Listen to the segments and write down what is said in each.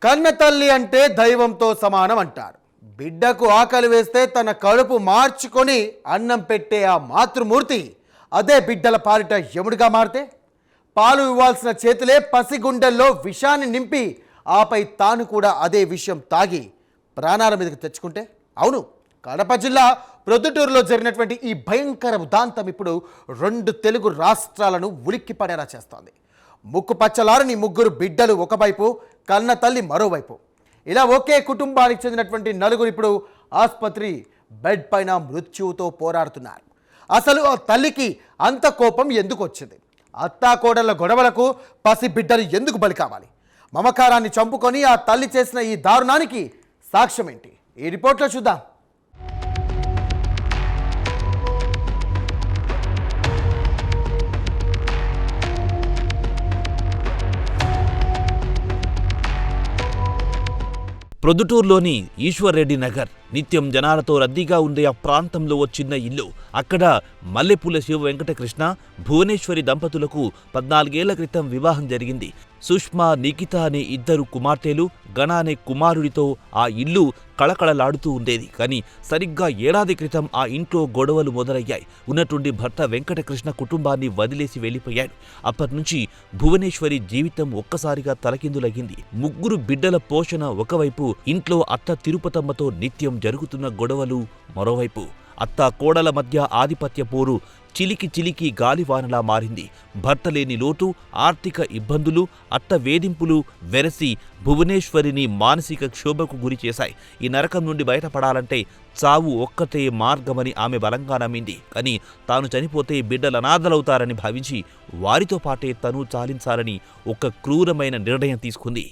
కన్న తల్లి అంటే దైవంతో సమానం అంటారు. బిడ్డకు ఆకలి వేస్తే తన కడుపు మార్చుకొని అన్నం పెట్టే ఆ మాతృమూర్తి అదే బిడ్డల పాలిట యముడిగా మారితే పాలు ఇవ్వాల్సిన చేతులే పసిగుండెల్లో విషాన్ని నింపి ఆపై తాను కూడా అదే విషయం తాగి ప్రాణాల మీదకి తెచ్చుకుంటే, అవును, కడప జిల్లా ప్రొద్దుటూరులో జరిగినటువంటి ఈ భయంకర ఉదాంతం ఇప్పుడు 2 తెలుగు రాష్ట్రాలను ఉలిక్కిపడేలా చేస్తోంది. ముక్కు పచ్చలారని ముగ్గురు బిడ్డలు ఒకవైపు, కన్న తల్లి మరోవైపు. ఇలా ఒకే కుటుంబానికి చెందినటువంటి నలుగురు ఇప్పుడు ఆసుపత్రి బెడ్ పైన మృత్యువుతో పోరాడుతున్నారు. అసలు ఆ తల్లికి అంత కోపం ఎందుకు వచ్చింది? అత్తాకోడళ్ల గొడవలకు పసి బిడ్డలు ఎందుకు బలి కావాలి? మమకారాన్ని చంపుకొని ఆ తల్లి చేసిన ఈ దారుణానికి సాక్ష్యం ఏంటి? ఈ రిపోర్ట్లో చూద్దాం. ప్రొద్దుటూరులోని ఈశ్వర్రెడ్డి నగర్ నిత్యం జనాలతో రద్దీగా ఉండే ఆ ప్రాంతంలో ఓ చిన్న ఇల్లు. అక్కడ మల్లెపూల శివ వెంకటకృష్ణ, భువనేశ్వరి దంపతులకు 14 ఏళ్ల క్రితం వివాహం జరిగింది. సుష్మా, నిఖిత అనే 2 కుమార్తెలు, గణ అనే కుమారుడితో ఆ ఇల్లు కళకళలాడుతూ ఉండేది. కానీ సరిగ్గా ఏడాది క్రితం ఆ ఇంట్లో గొడవలు మొదలయ్యాయి. ఉన్నట్టుండి భర్త వెంకటకృష్ణ కుటుంబాన్ని వదిలేసి వెళ్లిపోయాడు. అప్పటినుంచి భువనేశ్వరి జీవితం ఒక్కసారిగా తలకిందులగింది. ముగ్గురు బిడ్డల పోషణ ఒకవైపు, ఇంట్లో అత్త తిరుపతమ్మతో నిత్యం జరుగుతున్న గొడవలు మరోవైపు. అత్త కోడల మధ్య ఆధిపత్య పోరు చిలికి చిలికి గాలివానలా మారింది. భర్త లేని లోటు, ఆర్థిక ఇబ్బందులు, అత్త వేధింపులు వెరసి భువనేశ్వరిని మానసిక క్షోభకు గురి చేశాయి. ఈ నరకం నుండి బయటపడాలంటే చావు ఒక్కటే మార్గమని ఆమె బలంగా నమ్మింది. కానీ తాను చనిపోతే బిడ్డలు అనాథలవుతారని భావించి వారితో పాటే తను చాలించాలని ఒక క్రూరమైన నిర్ణయం తీసుకుంది.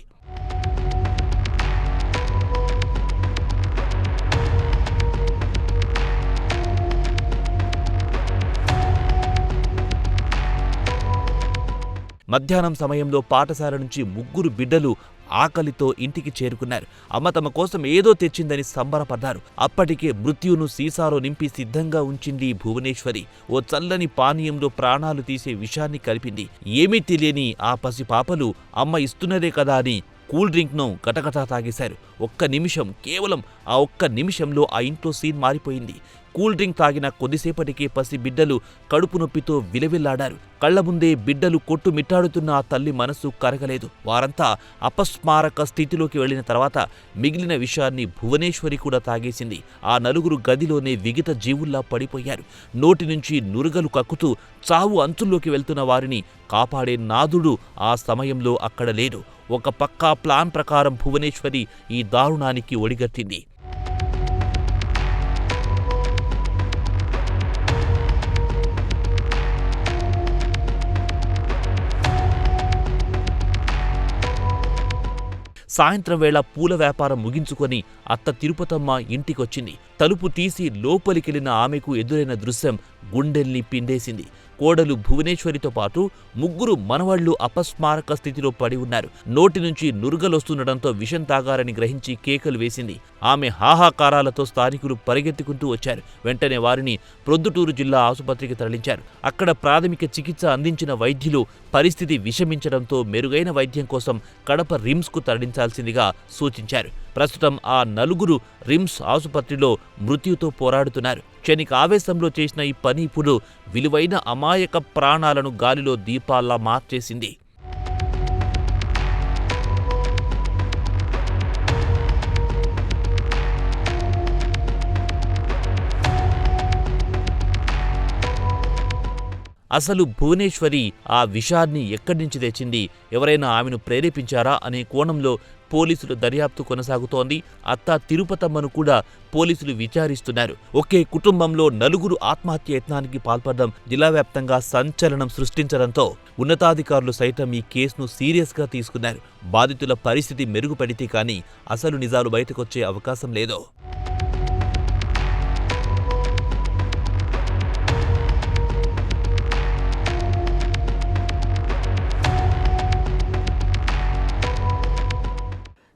మధ్యాహ్నం సమయంలో పాఠశాల నుంచి ముగ్గురు బిడ్డలు ఆకలితో ఇంటికి చేరుకున్నారు. అమ్మ తమ కోసం ఏదో తెచ్చిందని సంబరపడ్డారు. అప్పటికే మృత్యును సీసాలో నింపి సిద్ధంగా ఉంచింది భువనేశ్వరి. ఓ చల్లని పానీయంలో ప్రాణాలు తీసే విషాన్ని కలిపింది. ఏమీ తెలియని ఆ పసిపాపలు అమ్మ ఇస్తున్నదే కదా అని కూల్ డ్రింక్ను గటగటా తాగేశారు. కేవలం ఆ ఒక్క నిమిషంలో ఆ ఇంట్లో సీన్ మారిపోయింది. కూల్ డ్రింక్ తాగిన కొద్దిసేపటికే పసి బిడ్డలు కడుపు నొప్పితో విలవిల్లాడారు. కళ్ల ముందే బిడ్డలు కొట్టుమిట్టాడుతున్న ఆ తల్లి మనసు కరగలేదు. వారంతా అపస్మారక స్థితిలోకి వెళ్లిన తర్వాత మిగిలిన విషయాన్ని భువనేశ్వరి కూడా తాగేసింది. ఆ నలుగురు గదిలోనే విగత జీవుల్లా పడిపోయారు. నోటి నుంచి నురుగలు కక్కుతూ చావు అంచుల్లోకి వెళ్తున్న వారిని కాపాడే నాదుడు ఆ సమయంలో అక్కడ లేడు. ఒక పక్కా ప్లాన్ ప్రకారం భువనేశ్వరి ఈ దారుణానికి ఒడిగట్టింది. సాయంత్రం వేళ పూల వ్యాపారం ముగించుకొని అత్త తిరుపతమ్మ ఇంటికొచ్చింది. తలుపు తీసి లోపలికెళ్లిన ఆమెకు ఎదురైన దృశ్యం గుండెల్ని పిండేసింది. కోడలు భువనేశ్వరితో పాటు ముగ్గురు మనవళ్లు అపస్మారక స్థితిలో పడి ఉన్నారు. నోటి నుంచి నురుగలొస్తుండటంతో విషం తాగారని గ్రహించి కేకలు వేసింది. ఆమె హాహాకారాలతో స్థానికులు పరిగెత్తుకుంటూ వచ్చారు. వెంటనే వారిని ప్రొద్దుటూరు జిల్లా ఆసుపత్రికి తరలించారు. అక్కడ ప్రాథమిక చికిత్స అందించిన వైద్యులు పరిస్థితి విషమించడంతో మెరుగైన వైద్యం కోసం కడప రిమ్స్కు తరలించాల్సిందిగా సూచించారు. ప్రస్తుతం ఆ నలుగురు రిమ్స్ ఆసుపత్రిలో మృత్యుతో పోరాడుతున్నారు. క్షణిక ఆవేశంలో చేసిన ఈ పని ఇప్పుడు విలువైన అమాయక ప్రాణాలను గాలిలో దీపాల్లా మార్చేసింది. అసలు భువనేశ్వరి ఆ విషాన్ని ఎక్కడి నుంచి తెచ్చింది? ఎవరైనా ఆమెను ప్రేరేపించారా అనే కోణంలో పోలీసుల దర్యాప్తు కొనసాగుతోంది. అత్త తిరుపతమ్మను కూడా పోలీసులు విచారిస్తున్నారు. ఒకే కుటుంబంలో నలుగురు ఆత్మహత్య యత్నానికి పాల్పడడం జిల్లా వ్యాప్తంగా సంచలనం సృష్టించడంతో ఉన్నతాధికారులు సైతం ఈ కేసును సీరియస్గా తీసుకున్నారు. బాధితుల పరిస్థితి మెరుగుపడితే కానీ అసలు నిజాలు బయటకొచ్చే అవకాశం లేదు.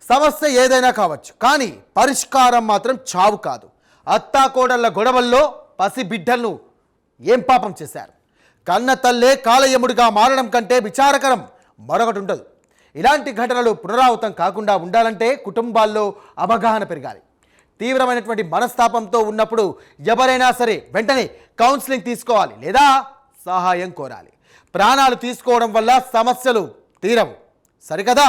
సమస్య ఏదైనా కావచ్చు, కానీ పరిష్కారం మాత్రం చావు కాదు. అత్తాకోడళ్ల గొడవల్లో పసి బిడ్డలను ఏం పాపం చేశారు? కన్న తల్లే కాలయముడిగా మారడం కంటే విచారకరం మరొకటి ఉండదు. ఇలాంటి ఘటనలు పునరావృతం కాకుండా ఉండాలంటే కుటుంబాల్లో అవగాహన పెరగాలి. తీవ్రమైనటువంటి మనస్తాపంతో ఉన్నప్పుడు ఎవరైనా సరే వెంటనే కౌన్సిలింగ్ తీసుకోవాలి లేదా సహాయం కోరాలి. ప్రాణాలు తీసుకోవడం వల్ల సమస్యలు తీరవు, సరికదా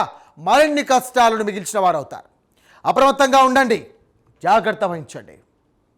మరిన్ని కష్టాలను మిగిల్చిన వారు అవుతారు. అప్రమత్తంగా ఉండండి, జాగ్రత్త వహించండి.